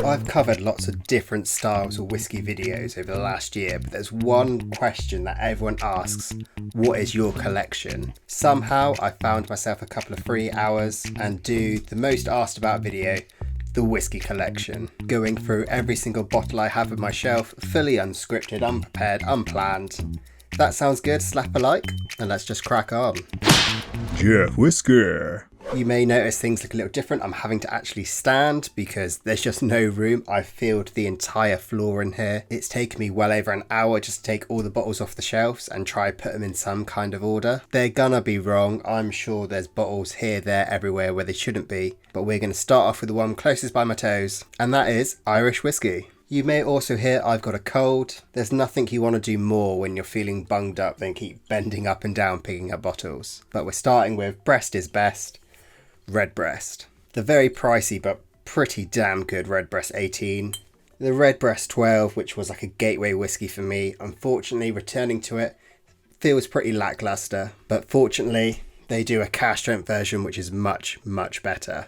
I've covered lots of different styles of whiskey videos over the last year, but there's one question that everyone asks: what is your collection? Somehow I found myself a couple of free hours and do the most asked about video, the whiskey collection. Going through every single bottle I have on my shelf, fully unscripted, unprepared, unplanned. If that sounds good, slap a like, and let's just crack on. Jeff Whisky. You may notice things look a little different. I'm having to actually stand because there's just no room. I've filled the entire floor in here. It's taken me well over an hour just to take all the bottles off the shelves and try put them in some kind of order. They're gonna be wrong. I'm sure there's bottles here, there, everywhere where they shouldn't be. But we're going to start off with the one closest by my toes, and that is Irish whiskey. You may also hear I've got a cold. There's nothing you want to do more when you're feeling bunged up than keep bending up and down picking up bottles. But we're starting with Breast is Best. Redbreast. The very pricey but pretty damn good Redbreast 18. The Redbreast 12, which was like a gateway whiskey for me. Unfortunately, returning to it feels pretty lackluster, but fortunately they do a cask strength version which is much better.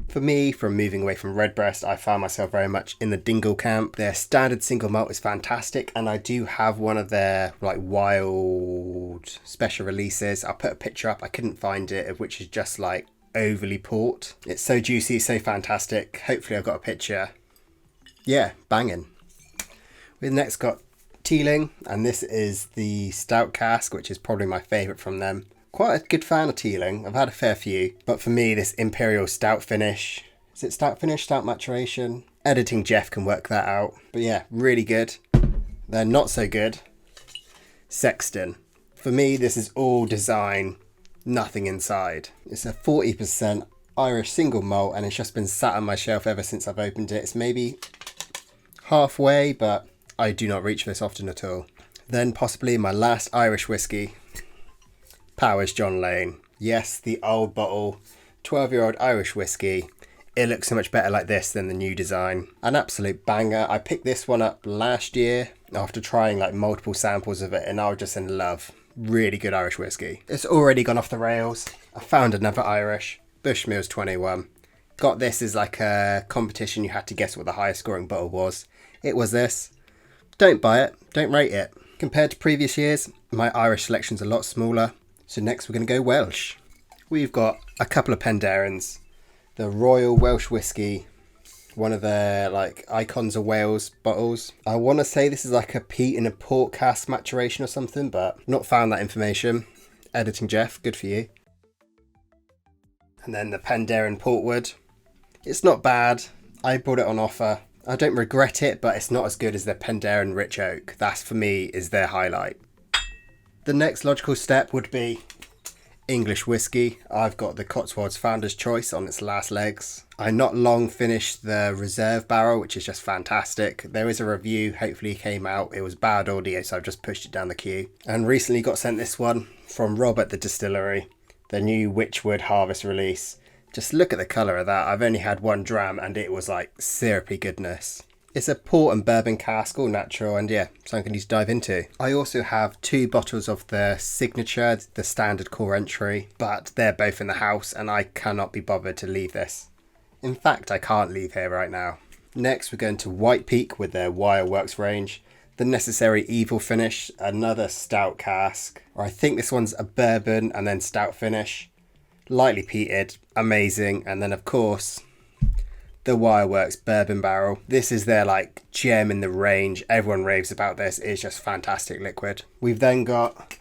For me, from moving away from Redbreast, I found myself very much in the Dingle camp. Their standard single malt is fantastic, and I do have one of their like wild special releases. I'll put a picture up, I couldn't find it, which is just like overly port. It's so juicy, so fantastic. Hopefully I've got a picture. Yeah, banging. We've next got Teeling, and this is the stout cask, which is probably my favourite from them. Quite a good fan of Teeling. I've had a fair few, but for me this Imperial Stout finish, is it stout finish, stout maturation? Editing Jeff can work that out. But yeah, really good. They're not so good. Sexton. For me this is all design, nothing inside. It's a 40% Irish single malt and it's just been sat on my shelf ever since I've opened it. It's maybe halfway, but I do not reach this often at all. Then possibly my last Irish whiskey. Powers John Lane. Yes, the old bottle, 12-year-old Irish whiskey. It looks so much better like this than the new design. An absolute banger. I picked this one up last year after trying like multiple samples of it and I was just in love. Really good Irish whiskey. It's already gone off the rails. I found another Irish, Bushmills 21. Got this as like a competition, you had to guess what the highest scoring bottle was. It was this. Don't buy it, don't rate it. Compared to previous years, my Irish selection's a lot smaller. So next we're going to go Welsh. We've got a couple of Penderyn's. The Royal Welsh Whiskey, one of their like icons of Wales bottles. I want to say this is like a peat in a port cask maturation or something, but not found that information. Editing Jeff, good for you. And then the Penderyn Portwood. It's not bad. I bought it on offer. I don't regret it, but it's not as good as the Penderyn Rich Oak. That for me is their highlight. The next logical step would be English whiskey. I've got the Cotswolds Founder's Choice on its last legs. I not long finished the Reserve Barrel, which is just fantastic. There is a review, hopefully came out. It was bad audio, so I've just pushed it down the queue. And recently got sent this one from Rob at the distillery, the new Witchwood Harvest release. Just look at the colour of that. I've only had one dram and it was like syrupy goodness. It's a port and bourbon cask, all natural, and yeah, something I need to dive into. I also have 2 bottles of the signature, the standard core entry, but they're both in the house and I cannot be bothered to leave this. In fact, I can't leave here right now. Next, we're going to White Peak with their Wireworks range. The Necessary Evil finish, another stout cask. Or I think this one's a bourbon and then stout finish. Lightly peated, amazing, and then of course the Wireworks Bourbon Barrel. This is their like gem in the range. Everyone raves about this. It's just fantastic liquid. We've then got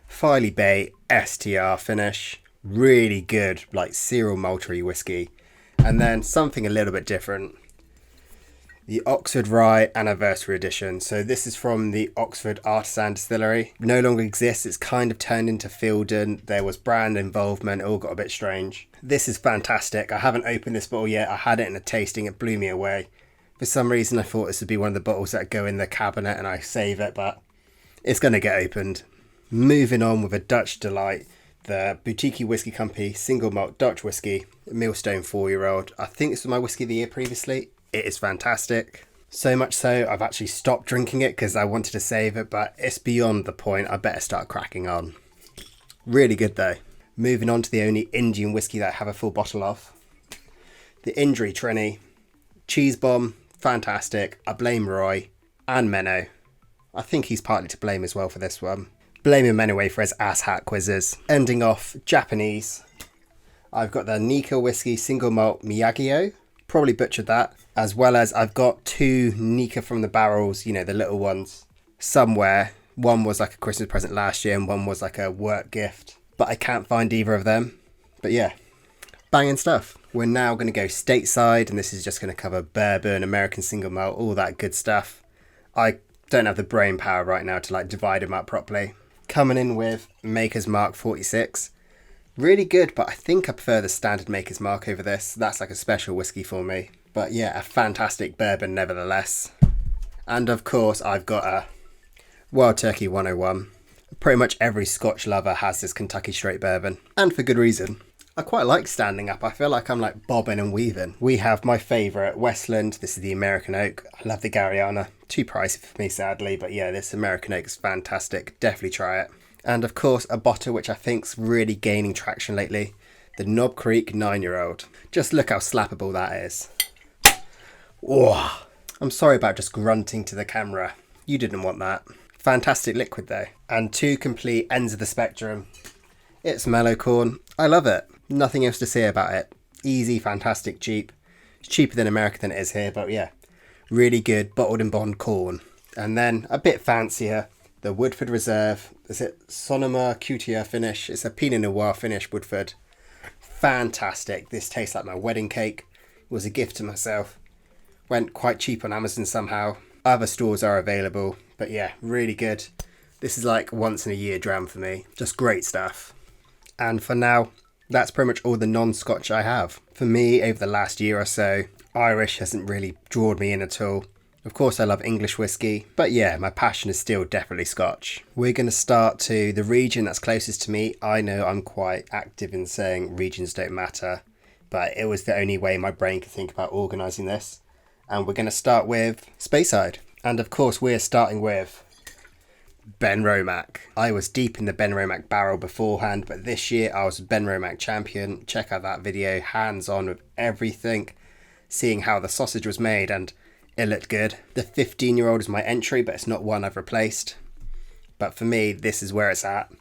Filey Bay STR finish. Really good, like cereal maltery whiskey. And then something a little bit different. The Oxford Rye Anniversary Edition. So this is from the Oxford Artisan Distillery. No longer exists. It's kind of turned into Fielden. There was brand involvement. It all got a bit strange. This is fantastic. I haven't opened this bottle yet. I had it in a tasting. It blew me away. For some reason, I thought this would be one of the bottles that go in the cabinet and I save it, but it's going to get opened. Moving on with a Dutch delight. The Boutique Whiskey Company Single Malt Dutch Whiskey. Millstone 4-year-old. I think this was my whiskey of the year previously. It is fantastic. So much so, I've actually stopped drinking it because I wanted to save it, but it's beyond the point. I better start cracking on. Really good though. Moving on to the only Indian whiskey that I have a full bottle of. the Injury Trini, Cheese Bomb, fantastic. I blame Roy and Menno. I think he's partly to blame as well for this one. Blaming Menno for his asshat quizzes. Ending off Japanese. I've got the Nika Whiskey Single Malt Miyagio. Probably butchered that. As well as I've got 2 Nika from the barrels, you know, the little ones, somewhere. One was like a Christmas present last year and one was like a work gift. But I can't find either of them. But yeah, banging stuff. We're now going to go stateside, and this is just going to cover bourbon, American single malt, all that good stuff. I don't have the brain power right now to like divide them up properly. Coming in with Maker's Mark 46. Really good, but I think I prefer the standard Maker's Mark over this. That's like a special whiskey for me. But yeah, a fantastic bourbon nevertheless. And of course, I've got a Wild Turkey 101. Pretty much every Scotch lover has this Kentucky straight bourbon, and for good reason. I quite like standing up. I feel like I'm like bobbing and weaving. We have my favourite, Westland. This is the American Oak. I love the Gariana. Too pricey for me, sadly. But yeah, this American Oak is fantastic. Definitely try it. And of course, a bottle which I think's really gaining traction lately. The Knob Creek 9-year-old. Just look how slappable that is. Oh, I'm sorry about just grunting to the camera. You didn't want that. Fantastic liquid though. And 2 complete ends of the spectrum. It's mellow corn. I love it. Nothing else to say about it. Easy, fantastic, cheap. It's cheaper than America than it is here, but yeah. Really good bottled and bond corn. And then a bit fancier, the Woodford Reserve. Is it Sonoma Cutia finish? It's a Pinot Noir finish, Woodford. Fantastic. This tastes like my wedding cake. It was a gift to myself. Went quite cheap on Amazon somehow. Other stores are available, but yeah, really good. This is like once in a year dram for me. Just great stuff. And for now, that's pretty much all the non-Scotch I have. For me, over the last year or so, Irish hasn't really drawn me in at all. Of course, I love English whiskey, but yeah, my passion is still definitely Scotch. We're going to start to the region that's closest to me. I know I'm quite active in saying regions don't matter, but it was the only way my brain could think about organising this. And we're going to start with Speyside. And of course, we're starting with Ben Romack. I was deep in the Ben Romack barrel beforehand, but this year I was Ben Romack champion. Check out that video, hands on with everything, seeing how the sausage was made, and it looked good. The 15-year-old is my entry, but it's not one I've replaced. But for me, this is where it's at.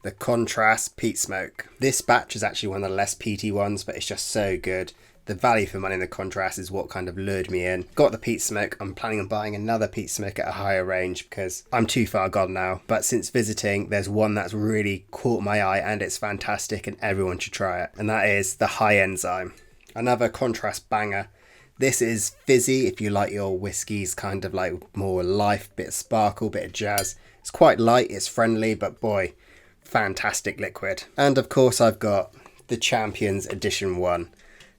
The Contrast Peat Smoke. This batch is actually one of the less peaty ones, but it's just so good. The value for money in the Contrast is what kind of lured me in. Got the peat smoke. I'm planning on buying another peat smoke at a higher range because I'm too far gone now. But since visiting, there's one that's really caught my eye and it's fantastic and everyone should try it. And that is the High Enzyme. Another Contrast banger. This is fizzy if you like your whiskies kind of like more life, bit of sparkle, bit of jazz. It's quite light, it's friendly, but boy, fantastic liquid. And of course I've got the Champions Edition 1.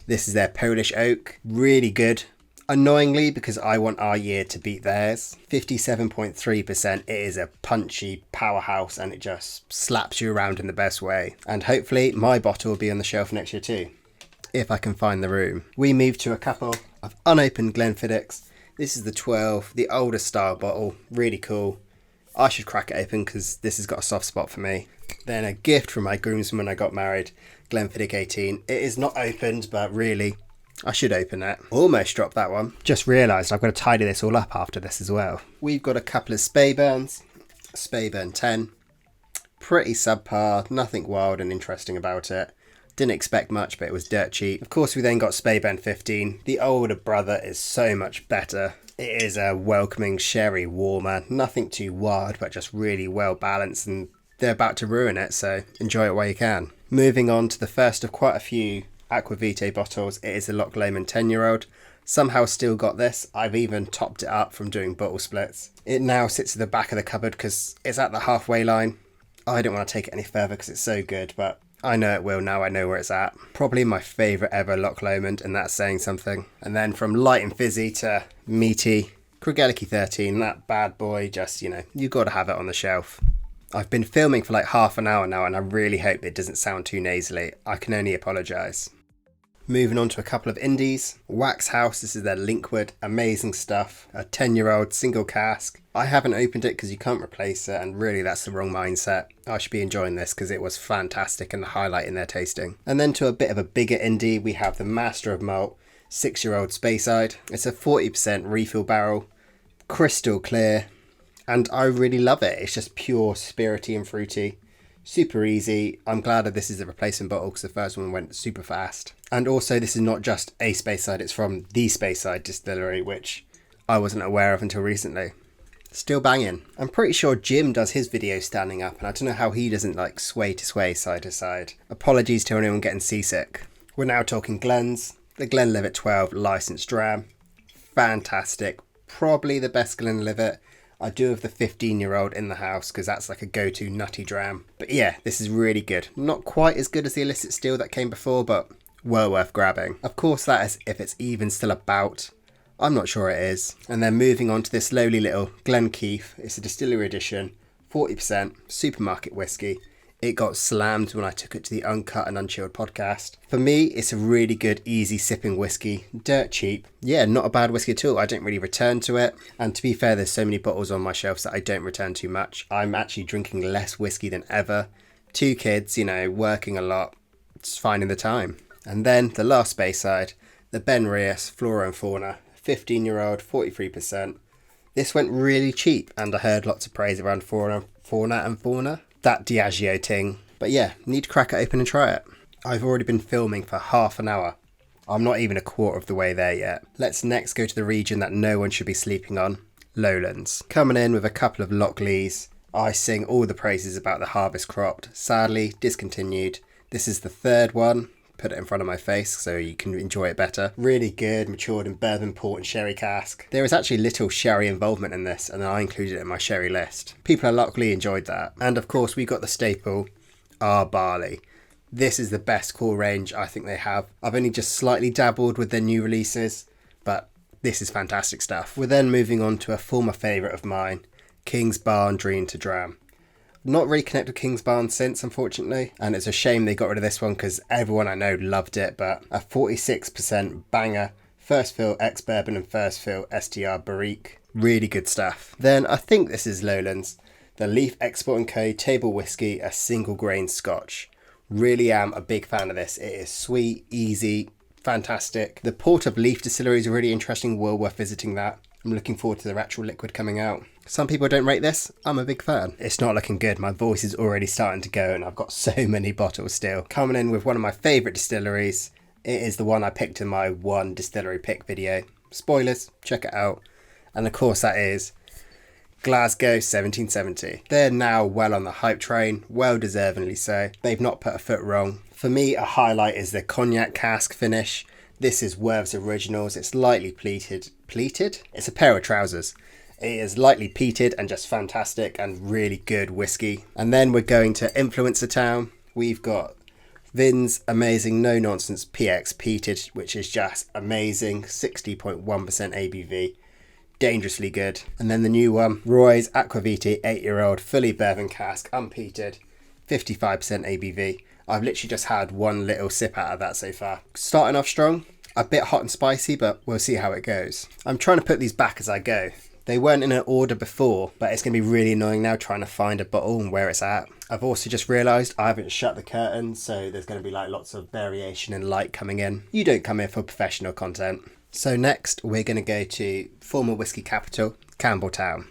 This is their Polish Oak. Really good. Annoyingly, because I want our year to beat theirs. 57.3%. It is a punchy powerhouse and it just slaps you around in the best way. And hopefully my bottle will be on the shelf next year too, if I can find the room. We move to a couple of unopened Glenfiddichs. This is the 12, the older style bottle. Really cool. I should crack it open because this has got a soft spot for me. Then a gift from my groomsman when I got married. Glenfiddich 18. It is not opened, but really, I should open it. Almost dropped that one. Just realised I've got to tidy this all up after this as well. We've got a couple of Speyburns. Speyburn 10. Pretty subpar, nothing wild and interesting about it. Didn't expect much, but it was dirt cheap. Of course, we then got Speyburn 15. The older brother is so much better. It is a welcoming sherry warmer. Nothing too wild, but just really well balanced, and they're about to ruin it, so enjoy it while you can. Moving on to the first of quite a few Aquavitae bottles. It is the Loch Lomond 10-year-old. Somehow still got this. I've even topped it up from doing bottle splits. It now sits at the back of the cupboard because it's at the halfway line. I don't want to take it any further because it's so good, but I know it will now. I know where it's at. Probably my favourite ever Loch Lomond, and that's saying something. And then from light and fizzy to meaty, Craigellachie 13. That bad boy, just, you know, you got to have it on the shelf. I've been filming for like half an hour now and I really hope it doesn't sound too nasally. I can only apologise. Moving on to a couple of indies. Wax House, this is their Linkwood. Amazing stuff. A 10-year-old single cask. I haven't opened it because you can't replace it, and really that's the wrong mindset. I should be enjoying this because it was fantastic and the highlight in their tasting. And then to a bit of a bigger indie, we have the Master of Malt. 6-year-old Speyside. It's a 40% refill barrel, crystal clear, and I really love it. It's just pure spirity and fruity. Super easy. I'm glad that this is the replacement bottle because the first one went super fast. And also this is not just a Speyside, it's from the Speyside distillery, which I wasn't aware of until recently. Still banging. I'm pretty sure Jim does his videos standing up, and I don't know how he doesn't like sway to sway, side to side. Apologies to anyone getting seasick. We're now talking Glens. The Glenlivet 12 licensed dram. Fantastic. Probably the best Glenlivet. I do have the 15-year-old in the house because that's like a go-to nutty dram. But yeah, this is really good. Not quite as good as the illicit steel that came before, but well worth grabbing. Of course, that is if it's even still about. I'm not sure it is. And then moving on to this lowly little Glenkeith. It's a distillery edition, 40% supermarket whiskey. It got slammed when I took it to the Uncut and Unchilled podcast. For me, it's a really good, easy sipping whiskey. Dirt cheap. Yeah, not a bad whiskey at all. I don't really return to it. And to be fair, there's so many bottles on my shelves that I don't return too much. I'm actually drinking less whiskey than ever. 2 kids, working a lot. It's finding the time. And then the last Speyside, the Ben Rias Flora and Fauna. 15-year-old, 43%. This went really cheap, and I heard lots of praise around Fauna. That Diageo ting. But yeah, need to crack it open and try it. I've already been filming for half an hour. I'm not even a quarter of the way there yet. Let's next go to the region that no one should be sleeping on, Lowlands. Coming in with a couple of Lockleys. I sing all the praises about the harvest cropped. Sadly, discontinued. This is the 3rd one. Put it in front of my face so you can enjoy it better. Really good, matured in bourbon, port and sherry cask. There is actually little sherry involvement in this, and I included it in my sherry list. People at Lockley enjoyed that. And of course we got the staple, our barley. This is the best core range I think they have. I've only just slightly dabbled with their new releases, but this is fantastic stuff. We're then moving on to a former favourite of mine, King's Barn Dream to Dram. Not really connected with King's Barn since, unfortunately, and it's a shame they got rid of this one because everyone I know loved it, but a 46% banger, first fill ex-bourbon and first fill STR Barrique. Really good stuff. Then I think this is Lowlands, the Leaf Export & Co. Table Whiskey, a single grain Scotch. Really am a big fan of this. It is sweet, easy, fantastic. The Port of Leaf Distillery is really interesting, well worth visiting that. I'm looking forward to the actual liquid coming out. Some people don't rate this. I'm a big fan. It's not looking good. My voice is already starting to go and I've got so many bottles still. Coming in with one of my favourite distilleries. It is the one I picked in my one distillery pick video. Spoilers, check it out. And of course that is Glasgow 1770. They're now well on the hype train, well deservingly so. They've not put a foot wrong. For me, a highlight is the cognac cask finish. This is Worth's Originals. It's lightly pleated. Pleated? It's a pair of trousers. It is lightly peated and just fantastic and really good whiskey. And then we're going to Influencer Town. We've got Vin's amazing no nonsense PX peated, which is just amazing. 60.1% ABV. Dangerously good. And then the new one, Roy's Aquaviti 8-year-old fully bourbon cask, unpeated. 55% ABV. I've literally just had one little sip out of that so far. Starting off strong, a bit hot and spicy, but we'll see how it goes. I'm trying to put these back as I go. They weren't in an order before, but it's going to be really annoying now trying to find a bottle and where it's at. I've also just realised I haven't shut the curtain, so there's going to be like lots of variation and light coming in. You don't come here for professional content. So next, we're going to go to former whiskey capital, Campbeltown.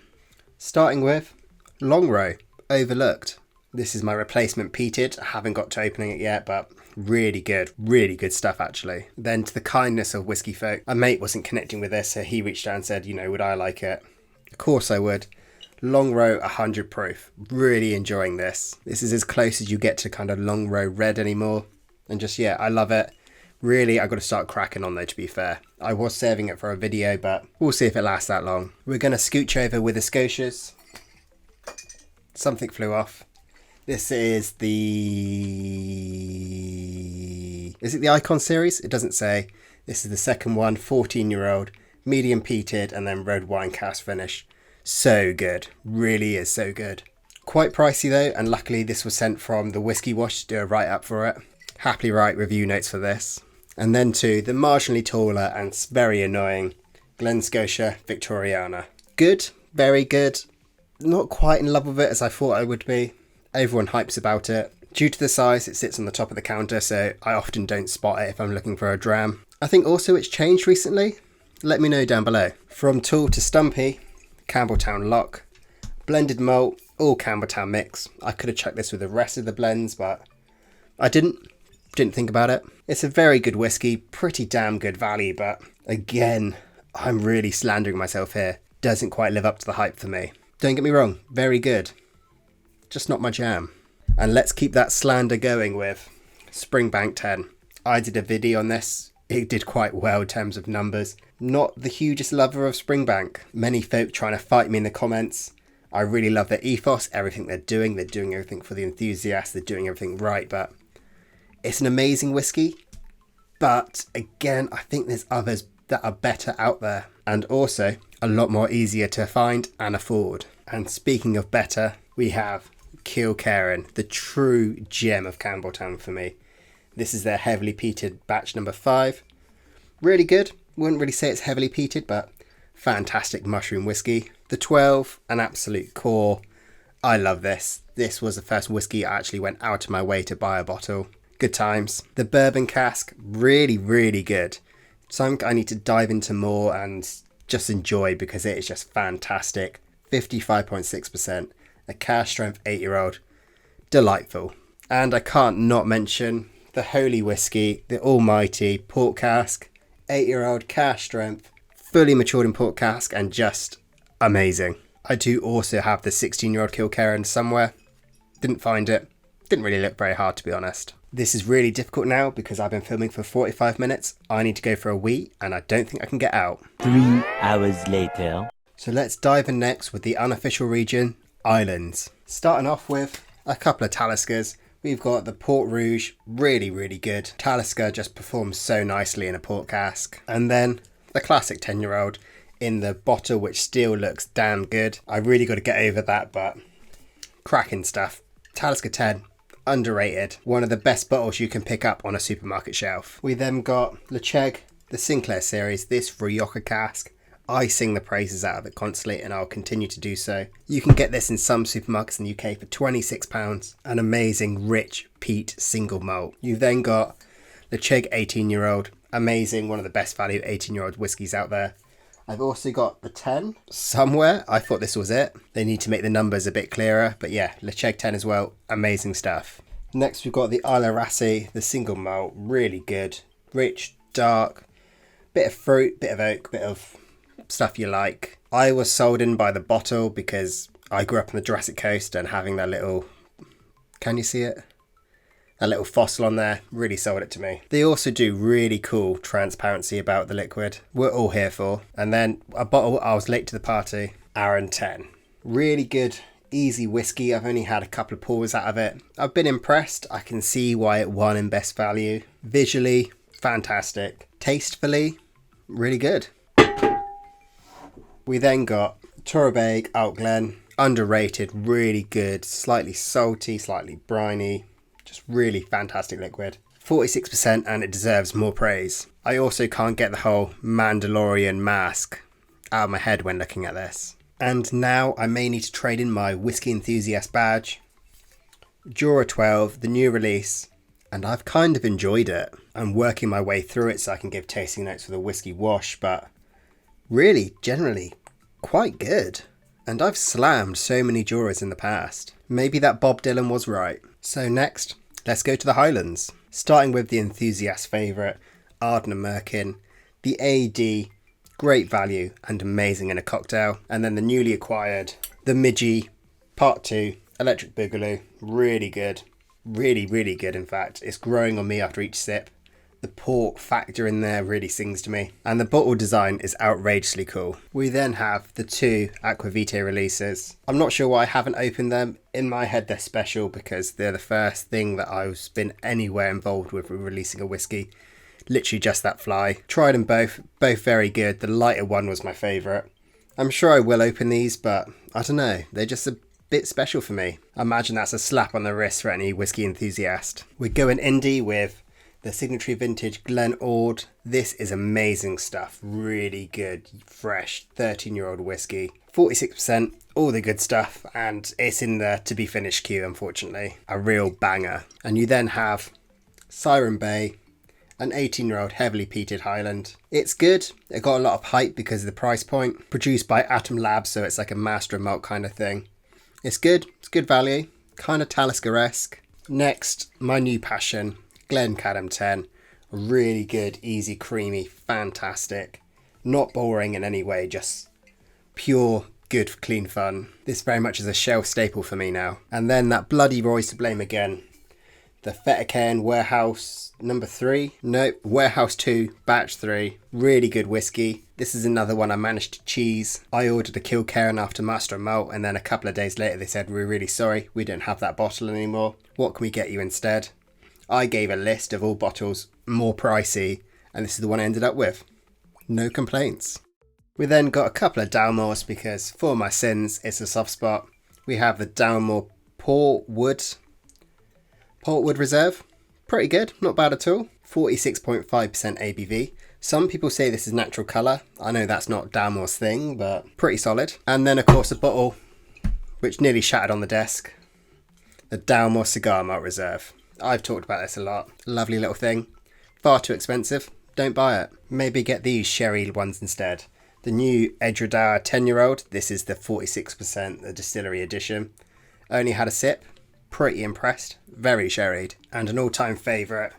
Starting with Longrow, overlooked. This is my replacement peated. I haven't got to opening it yet, but really good stuff actually. Then to the kindness of whiskey folk, a mate wasn't connecting with this, so he reached out and said, would I like it? Of course I would. Longrow 100 proof. Really enjoying this. This is as close as you get to kind of Longrow red anymore. And just, I love it. Really, I've got to start cracking on though, to be fair. I was saving it for a video, but we'll see if it lasts that long. We're going to scooch over with the Scotias. Something flew off. This is Is it the Icon series? It doesn't say. This is the second one, 14-year-old, medium peated, and then red wine cask finish. So good. Really is so good. Quite pricey though, and luckily this was sent from the Whiskey Wash to do a write-up for it. Happily write review notes for this. And then to the marginally taller and very annoying Glen Scotia Victoriana. Good. Very good. Not quite in love with it as I thought I would be. Everyone hypes about it. Due to the size, it sits on the top of the counter, so I often don't spot it if I'm looking for a dram. I think also it's changed recently. Let me know down below. From tall to stumpy, Campbeltown lock. Blended malt, all Campbeltown mix. I could have checked this with the rest of the blends, but I didn't think about it. It's a very good whiskey, pretty damn good value, but again, I'm really slandering myself here. Doesn't quite live up to the hype for me. Don't get me wrong, very good. Just not my jam. And let's keep that slander going with Springbank 10. I did a video on this. It did quite well in terms of numbers. Not the hugest lover of Springbank. Many folk trying to fight me in the comments. I really love their ethos, everything they're doing. They're doing everything for the enthusiasts. They're doing everything right, but it's an amazing whiskey. But again, I think there's others that are better out there and also a lot more easier to find and afford. And speaking of better, we have Kilkerran, the true gem of Campbeltown for me. This is their heavily peated batch number 5. Really good. Wouldn't really say it's heavily peated, but fantastic mushroom whiskey. The 12, an absolute core. I love this. This was the first whiskey I actually went out of my way to buy a bottle. Good times. The bourbon cask, really, really good. Something I need to dive into more and just enjoy because it is just fantastic. 55.6%. A cask strength 8-year-old. Delightful. And I can't not mention the holy whiskey, the almighty port cask. 8-year-old cask strength. Fully matured in port cask and just amazing. I do also have the 16-year-old Kilkerran somewhere. Didn't find it. Didn't really look very hard, to be honest. This is really difficult now because I've been filming for 45 minutes. I need to go for a wee and I don't think I can get out. 3 hours later. So let's dive in next with the unofficial region, Islands. Starting off with a couple of Taliskers. We've got the Port Rouge, really, really good. Talisker just performs so nicely in a port cask. And then the classic 10-year-old in the bottle, which still looks damn good. I really got to get over that, but cracking stuff. Talisker 10. Underrated. One of the best bottles you can pick up on a supermarket shelf. We then got Lecheg, the Sinclair series, this Rioja cask. I sing the praises out of it constantly and I'll continue to do so. You can get this in some supermarkets in the UK for £26. An amazing rich peat single malt. You've then got Lecheg 18-year-old. Amazing, one of the best value 18-year-old whiskies out there. I've also got the 10 somewhere. I thought this was it. They need to make the numbers a bit clearer. But yeah, Lecheg 10 as well. Amazing stuff. Next we've got the Islay Rassi, the single malt. Really good. Rich, dark, bit of fruit, bit of oak, bit of stuff you like. I was sold in by the bottle because I grew up on the Jurassic Coast and having that little... Can you see it? That little fossil on there really sold it to me. They also do really cool transparency about the liquid. We're all here for. And then a bottle, I was late to the party, Arran 10. Really good, easy whiskey. I've only had a couple of pours out of it. I've been impressed. I can see why it won in best value. Visually, fantastic. Tastefully, really good. We then got Torabeg Outglen. Underrated, really good. Slightly salty, slightly briny. Just really fantastic liquid. 46% and it deserves more praise. I also can't get the whole Mandalorian mask out of my head when looking at this. And now I may need to trade in my Whiskey Enthusiast badge. Jura 12, the new release. And I've kind of enjoyed it. I'm working my way through it so I can give tasting notes for the whiskey wash, but really, generally, quite good. And I've slammed so many Juras in the past. Maybe that Bob Dylan was right. So next, let's go to the Highlands. Starting with the enthusiast favourite, Ardnah Merkin. The AD, great value and amazing in a cocktail. And then the newly acquired, the Midgie Part 2, Electric Boogaloo. Really good. Really, really good in fact. It's growing on me after each sip. The port factor in there really sings to me. And the bottle design is outrageously cool. We then have the 2 Aquavite releases. I'm not sure why I haven't opened them. In my head they're special because they're the first thing that I've been anywhere involved with releasing a whiskey. Literally just that fly. Tried them both very good. The lighter one was my favourite. I'm sure I will open these, but I don't know. They're just a bit special for me. I imagine that's a slap on the wrist for any whiskey enthusiast. We're going indie with the Signatory Vintage Glen Ord. This is amazing stuff. Really good, fresh, 13-year-old whiskey. 46%, all the good stuff, and it's in the to be finished queue, unfortunately. A real banger. And you then have Siren Bay, An 18-year-old heavily peated Highland. It's good. It got a lot of hype because of the price point. Produced by Atom Labs, so it's like a master of malt kind of thing. It's good. It's good value. Kind of Talisker-esque. Next, my new passion, Glencadam 10. Really good, easy, creamy, fantastic. Not boring in any way, just pure, good, clean fun. This very much is a shelf staple for me now. And then that bloody Roy's to blame again. The Fettercairn Warehouse number 3. Nope, Warehouse 2, batch 3. Really good whiskey. This is another one I managed to cheese. I ordered a Kilcairn after Master of Malt, and then a couple of days later they said, we're really sorry, we don't have that bottle anymore. What can we get you instead? I gave a list of all bottles, more pricey, and this is the one I ended up with. No complaints. We then got a couple of Dalmores because for my sins, it's a soft spot. We have the Dalmore Portwood Reserve. Pretty good, not bad at all. 46.5% ABV. Some people say this is natural colour. I know that's not Dalmore's thing, but pretty solid. And then of course a bottle which nearly shattered on the desk. The Dalmore Cigar Malt Reserve. I've talked about this a lot. Lovely little thing. Far too expensive. Don't buy it. Maybe get these sherry ones instead. The new Edredar 10-year-old. This is the 46%, the distillery edition. Only had a sip. Pretty impressed. Very sherried. And an all-time favourite,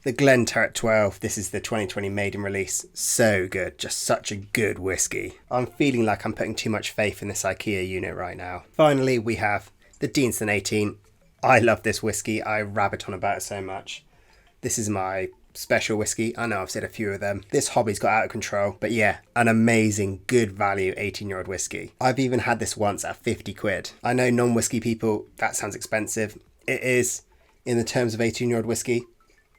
the Glenturret 12. This is the 2020 maiden release. So good. Just such a good whiskey. I'm feeling like I'm putting too much faith in this IKEA unit right now. Finally, we have the Deanston 18. I love this whiskey. I rabbit on about it so much. This is my special whiskey. I know I've said a few of them. This hobby's got out of control. But yeah, an amazing, good value 18-year-old whiskey. I've even had this once at 50 quid. I know non-whiskey people, that sounds expensive. It is, in the terms of 18-year-old whiskey,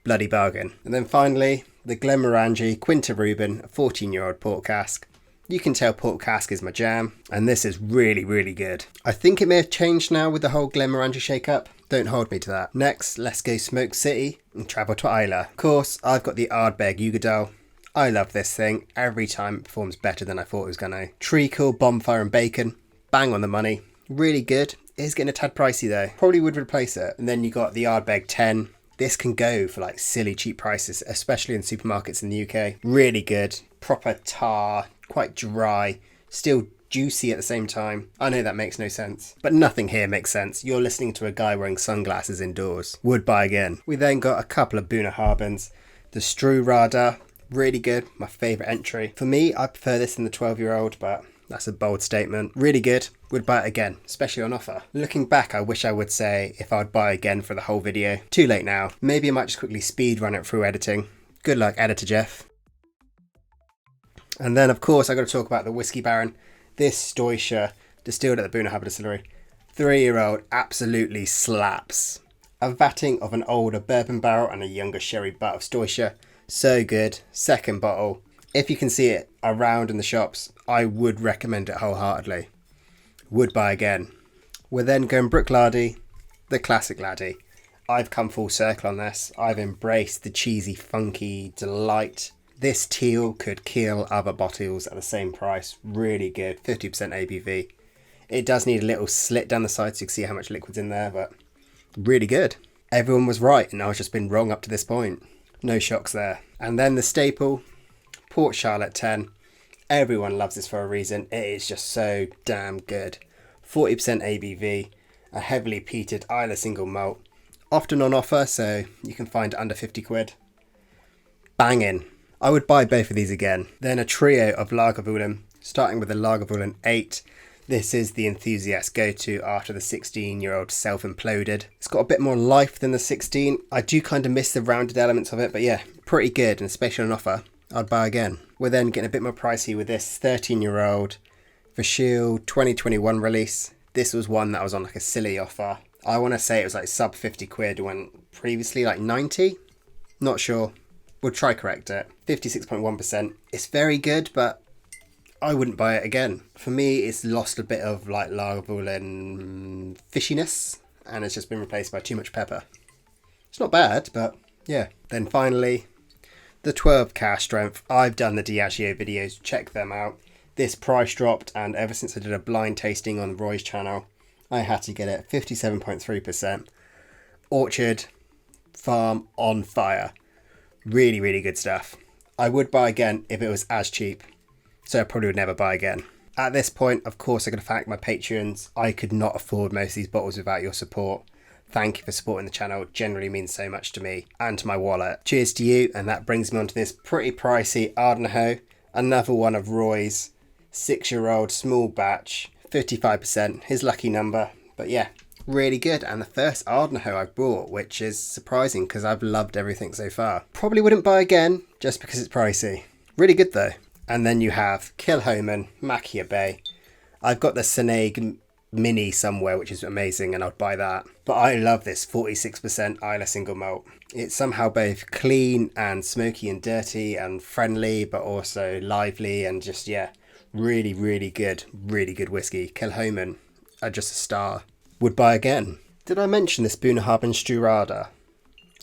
bloody bargain. And then finally, the Glenmorangie Quinta Reuben, a 14-year-old port cask. You can tell port cask is my jam, and this is really, really good. I think it may have changed now with the whole Glenmorangie shake-up. Don't hold me to that. Next, let's go Smoke City and travel to Islay. Of course, I've got the Ardbeg Ugadal. I love this thing. Every time it performs better than I thought it was going to. Treacle, Bonfire and Bacon. Bang on the money. Really good. It is getting a tad pricey though. Probably would replace it. And then you got the Ardbeg 10. This can go for like silly cheap prices, especially in supermarkets in the UK. Really good. Proper tar. Quite dry. Still juicy at the same time. I know that makes no sense, but nothing here makes sense. You're listening to a guy wearing sunglasses indoors. Would buy again. We then got a couple of Boona Harbins. The Strurada, really good. My favourite entry. For me, I prefer this than the 12-year-old, but that's a bold statement. Really good. Would buy it again, especially on offer. Looking back, I wish I would say if I would buy again for the whole video. Too late now. Maybe I might just quickly speed run it through editing. Good luck, editor Jeff. And then, of course, I got to talk about the Whiskey Baron. This Stoischer, distilled at the Boona Harbour Distillery. 3-year-old absolutely slaps. A vatting of an older bourbon barrel and a younger sherry butt of Stoischer. So good. Second bottle. If you can see it around in the shops, I would recommend it wholeheartedly. Would buy again. We're then going Brooklardy, the classic laddie. I've come full circle on this. I've embraced the cheesy, funky delight. This teal could kill other bottles at the same price. Really good. 50% ABV. It does need a little slit down the side so you can see how much liquid's in there, but really good. Everyone was right and I've just been wrong up to this point. No shocks there. And then the staple, Port Charlotte 10. Everyone loves this for a reason. It is just so damn good. 40% ABV. A heavily peated Islay single malt. Often on offer, so you can find under 50 quid. Banging. I would buy both of these again. Then a trio of Lagavulin, starting with the Lagavulin 8. This is the enthusiast go-to after the 16-year-old self-imploded. It's got a bit more life than the 16. I do kind of miss the rounded elements of it, but yeah, pretty good and especially on offer. I'd buy again. We're then getting a bit more pricey with this 13-year-old Verschiel 2021 release. This was one that was on like a silly offer. I want to say it was like sub 50 quid when previously like 90. Not sure. We'll try correct it. 56.1%. It's very good, but I wouldn't buy it again. For me, it's lost a bit of like Lagavulin fishiness, and it's just been replaced by too much pepper. It's not bad, but yeah. Then finally, the 12 cask strength. I've done the Diageo videos. Check them out. This price dropped, and ever since I did a blind tasting on Roy's channel, I had to get it. 57.3%. Orchard Farm on fire. Really, really good stuff. I would buy again if it was as cheap, so I probably would never buy again. At this point, of course, I'm going to thank my Patreons. I could not afford most of these bottles without your support. Thank you for supporting the channel. It generally means so much to me and to my wallet. Cheers to you. And that brings me on to this pretty pricey Ardnahoe. Another one of Roy's 6-year-old small batch, 55%, his lucky number. But yeah, really good. And the first Ardnahoe I bought, which is surprising because I've loved everything so far. Probably wouldn't buy again just because it's pricey. Really good though. And then you have Kilhoman, Machia Bay. I've got the Seneg Mini somewhere, which is amazing, and I'd buy that. But I love this 46% Islay single malt. It's somehow both clean and smoky and dirty and friendly, but also lively and just, yeah, really, really good whiskey. Kilhoman, just a star. Would buy again. Did I mention this Bunnahabhain Strúrada?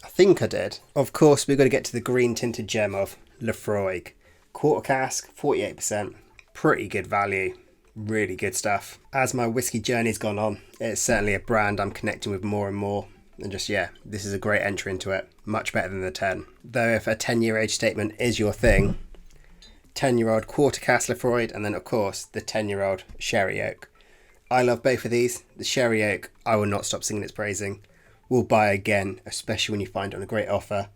I think I did. Of course, we've got to get to the green tinted gem of Lefroy. Quarter cask, 48%. Pretty good value. Really good stuff. As my whiskey journey's gone on, it's certainly a brand I'm connecting with more and more. And just, yeah, this is a great entry into it. Much better than the 10. Though if a 10-year age statement is your thing, 10-year-old quarter cask Lefroy, and then, of course, the 10-year-old Sherry Oak. I love both of these. The Sherry Oak, I will not stop singing its praising. Will buy again, especially when you find it on a great offer.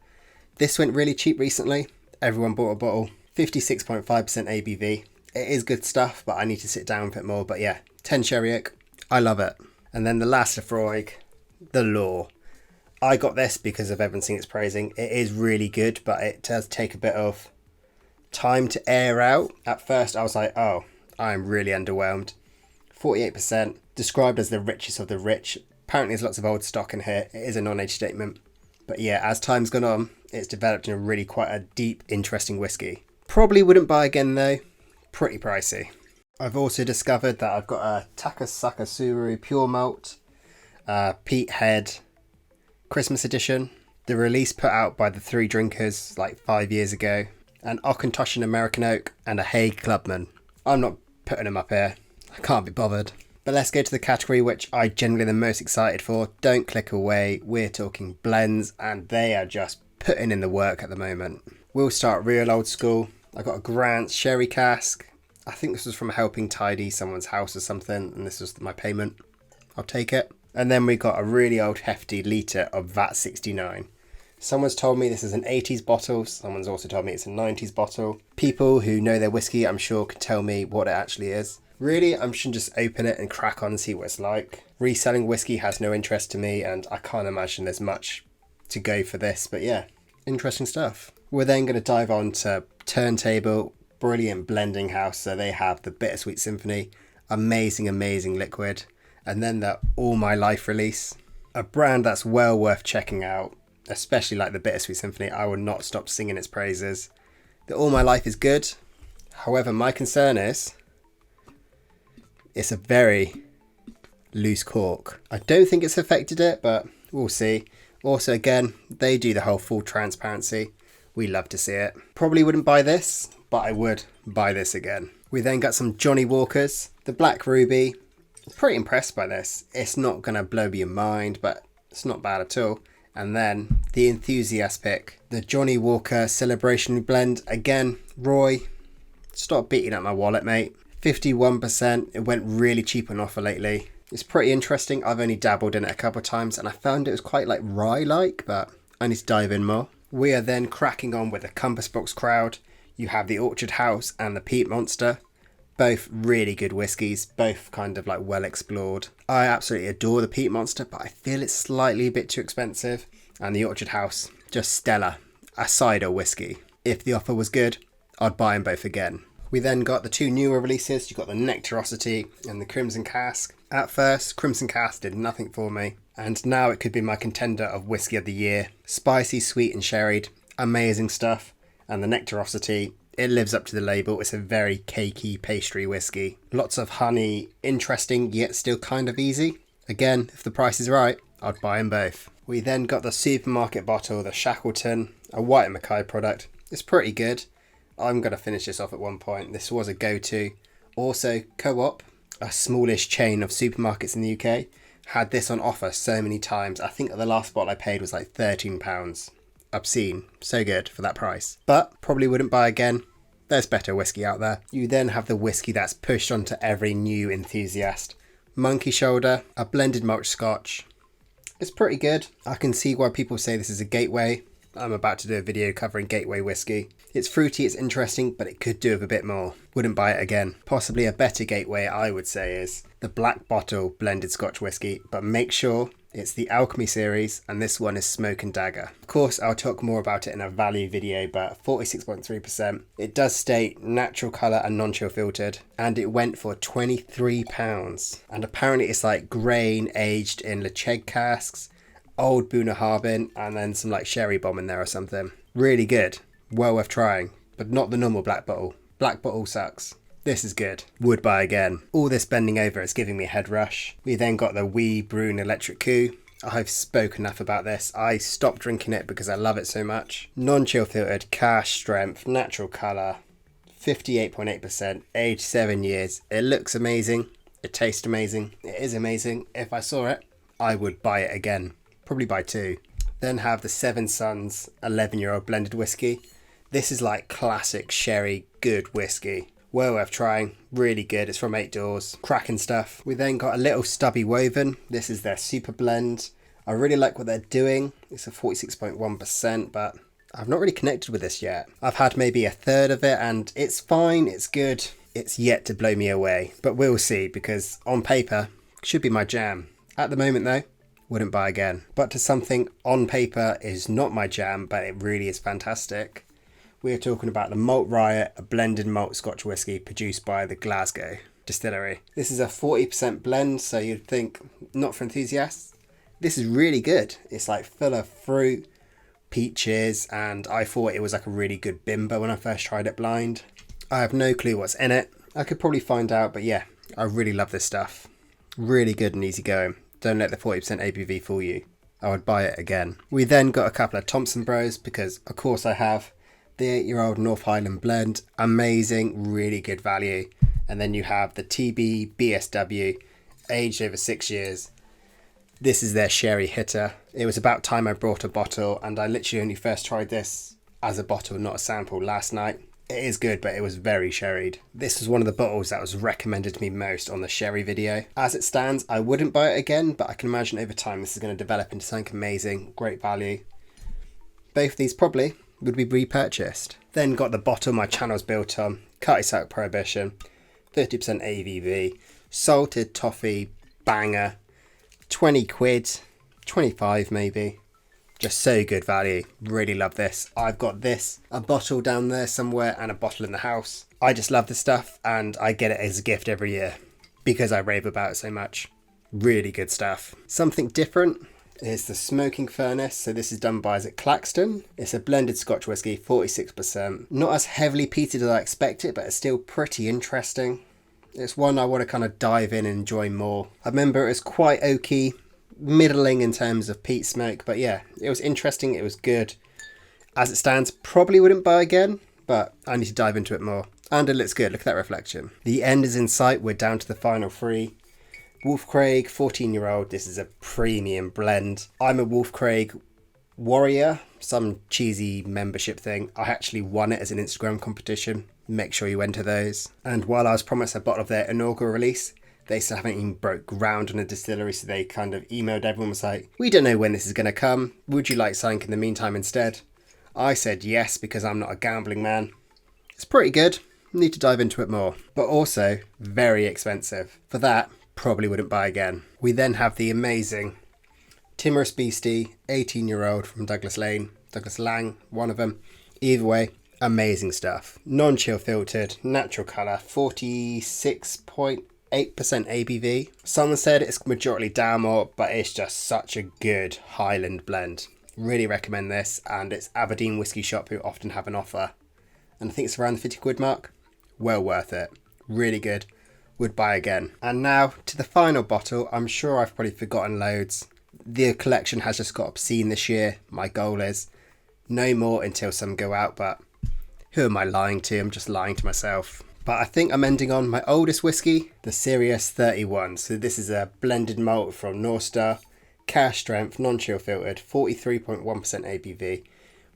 This went really cheap recently. Everyone bought a bottle. 56.5% ABV. It is good stuff, but I need to sit down with it more. But yeah, 10 Sherry Oak. I love it. And then the last Lefroy, the Law. I got this because of everyone singing its praising. It is really good, but it does take a bit of time to air out. At first, I was like, oh, I'm really underwhelmed. 48%, described as the richest of the rich. Apparently, there's lots of old stock in here. It is a non-age statement. But yeah, as time's gone on, it's developed in a really quite a deep, interesting whiskey. Probably wouldn't buy again though. Pretty pricey. I've also discovered that I've got a Takasaka Suru Pure Malt, Peat Head Christmas edition. The release put out by the Three Drinkers like 5 years ago. An Auchentoshan American Oak and a Hague Clubman. I'm not putting them up here. I can't be bothered. But let's go to the category which I generally am the most excited for. Don't click away. We're talking blends and they are just putting in the work at the moment. We'll start real old school. I got a Grant's sherry cask. I think this was from helping tidy someone's house or something, and this was my payment. I'll take it. And then we got a really old hefty litre of VAT 69. Someone's told me this is an 80s bottle. Someone's also told me it's a 90s bottle. People who know their whiskey, I'm sure, can tell me what it actually is. Really, I should just open it and crack on and see what it's like. Reselling whiskey has no interest to me, and I can't imagine there's much to go for this. But yeah, interesting stuff. We're then going to dive on to Turntable, brilliant blending house. So they have the Bittersweet Symphony, amazing liquid. And then the All My Life release, a brand that's well worth checking out, especially like the Bittersweet Symphony. I will not stop singing its praises. The All My Life is good. However, my concern is it's a very loose cork. I don't think it's affected it, but we'll see. Also, again, they do the whole full transparency. We love to see it. Probably wouldn't buy this, but I would buy this again. We then got some Johnny Walkers. The Black Ruby. Pretty impressed by this. It's not going to blow your mind, but it's not bad at all. And then the Enthusiast pick. The Johnny Walker Celebration Blend. Again, Roy, stop beating up my wallet, mate. 51%. It went really cheap on offer lately. It's pretty interesting. I've only dabbled in it a couple of times and I found it was quite like rye-like, but I need to dive in more. We are then cracking on with the Compass Box Crowd. You have the Orchard House and the Peat Monster. Both really good whiskies, both kind of like well explored. I absolutely adore the Peat Monster, but I feel it's slightly a bit too expensive. And the Orchard House, just stellar. A cider whiskey. If the offer was good, I'd buy them both again. We then got the two newer releases. You've got the Nectarosity and the Crimson Cask. At first, Crimson Cask did nothing for me. And now it could be my contender of whiskey of the year. Spicy, sweet and sherried. Amazing stuff. And the Nectarosity, it lives up to the label. It's a very cakey pastry whiskey. Lots of honey, interesting yet still kind of easy. Again, if the price is right, I'd buy them both. We then got the supermarket bottle, the Shackleton, a White Mackay product. It's pretty good. I'm going to finish this off at one point. This was a go-to. Also, Co-op, a smallish chain of supermarkets in the UK, had this on offer so many times. I think the last bottle I paid was like £13. obscene. So good for that price. But probably wouldn't buy again. There's better whiskey out there. You then have the whiskey that's pushed onto every new enthusiast. Monkey Shoulder, a blended malt Scotch. It's pretty good. I can see why people say this is a gateway. I'm about to do a video covering gateway whiskey. It's fruity, it's interesting, but it could do with a bit more. Wouldn't buy it again. Possibly a better gateway, I would say, is the Black Bottle blended Scotch whiskey, but make sure it's the Alchemy series, and this one is Smoke and Dagger. Of course, I'll talk more about it in a value video, but 46.3%. It does state natural colour and non-chill filtered, and it went for £23. And apparently it's like grain aged in Lecheg casks, old Bunnahabhain, and then some like sherry bomb in there or something. Really good. Well worth trying, but not the normal Black Bottle. Black Bottle sucks. This is good. Would buy again. All this bending over is giving me a head rush. We then got the Wee Brune Electric Coup. I've spoken enough about this. I stopped drinking it because I love it so much. Non-chill filtered, cash strength, natural colour, 58.8%, aged 7 years. It looks amazing. It tastes amazing. It is amazing. If I saw it, I would buy it again. Probably buy 2. Then have the Seven Sons 11-year-old blended whiskey. This is like classic sherry good whiskey. Well worth trying, really good. It's from 8 Doors, cracking stuff. We then got a little Stubby Woven. This is their super blend. I really like what they're doing. It's a 46.1%, but I've not really connected with this yet. I've had maybe a third of it and it's fine, it's good. It's yet to blow me away, but we'll see because on paper, it should be my jam. At the moment though, wouldn't buy again. But to something on paper is not my jam, but it really is fantastic. We're talking about the Malt Riot, a blended malt Scotch whisky produced by the Glasgow distillery. This is a 40% blend, so you'd think not for enthusiasts. This is really good. It's like full of fruit, peaches, and I thought it was like a really good bimber when I first tried it blind. I have no clue what's in it. I could probably find out, but yeah, I really love this stuff. Really good and easy going. Don't let the 40% ABV fool you. I would buy it again. We then got a couple of Thompson Bros because of course I have. The 8-year-old North Highland blend, amazing, really good value. And then you have the TB BSW, aged over 6 years. This is their sherry hitter. It was about time I brought a bottle, and I literally only first tried this as a bottle, not a sample, last night. It is good, but it was very sherried. This was one of the bottles that was recommended to me most on the sherry video. As it stands, I wouldn't buy it again, but I can imagine over time this is going to develop into something amazing, great value. Both of these probably would be repurchased. Then got the bottle my channel's built on, Cutty Sark Prohibition, 30% ABV, salted toffee, banger, 20 quid, 25 maybe. Just so good value, really love this. I've got this, a bottle down there somewhere and a bottle in the house. I just love this stuff and I get it as a gift every year because I rave about it so much. Really good stuff. Something different is the Smoking Furnace. So this is done by, is it Claxton? It's a blended Scotch whisky, 46%. Not as heavily peated as I expected, but it's still pretty interesting. It's one I want to kind of dive in and enjoy more. I remember it was quite oaky, middling in terms of peat smoke, but yeah, it was interesting, it was good. As it stands, probably wouldn't buy again, but I need to dive into it more. And it looks good, look at that reflection. The end is in sight, we're down to the final 3. Wolf Craig, 14-year-old, this is a premium blend. I'm a Wolf Craig warrior, some cheesy membership thing. I actually won it as an Instagram competition. Make sure you enter those. And while I was promised a bottle of their inaugural release, they still haven't even broke ground on a distillery, so they kind of emailed everyone, was like, we don't know when this is going to come. Would you like something in the meantime instead? I said yes, because I'm not a gambling man. It's pretty good. Need to dive into it more. But also, very expensive. For that, probably wouldn't buy again. We then have the amazing Timorous Beastie, 18-year-old from Douglas Lang, one of them. Either way, amazing stuff. Non-chill filtered, natural colour, 46.8% ABV. Someone said it's majority down malt, but it's just such a good Highland blend. Really recommend this, and it's Aberdeen Whisky Shop who often have an offer. And I think it's around the 50 quid mark. Well worth it. Really good. Would buy again. And now to the final bottle. I'm sure I've probably forgotten loads. The collection has just got obscene this year. My goal is no more until some go out, but who am I lying to? I'm just lying to myself. But I think I'm ending on my oldest whiskey, the Sirius 31. So this is a blended malt from North Star, cash strength, non-chill filtered, 43.1% ABV.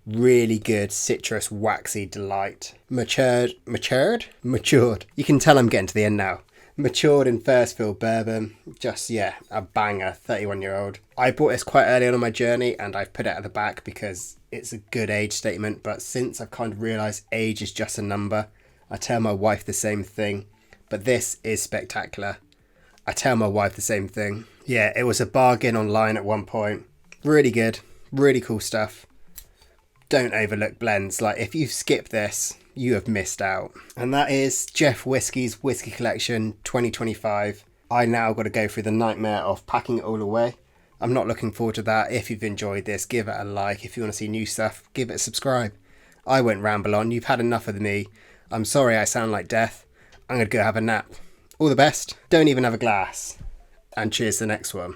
Really good citrus waxy delight. Matured. You can tell I'm getting to the end now. Matured in first fill bourbon. Just, yeah, a banger. 31-year-old. I bought this quite early on my journey and I've put it at the back because it's a good age statement. But since I've kind of realised age is just a number, I tell my wife the same thing. But this is spectacular. I tell my wife the same thing. Yeah, it was a bargain online at one point. Really good. Really cool stuff. Don't overlook blends. Like, if you skip this, you have missed out. And that is Jeff Whisky's Whisky Collection 2025. I now got to go through the nightmare of packing it all away. I'm not looking forward to that. If you've enjoyed this, give it a like. If you want to see new stuff, give it a subscribe. I won't ramble on. You've had enough of me. I'm sorry I sound like death. I'm going to go have a nap. All the best. Don't even have a glass. And cheers to the next one.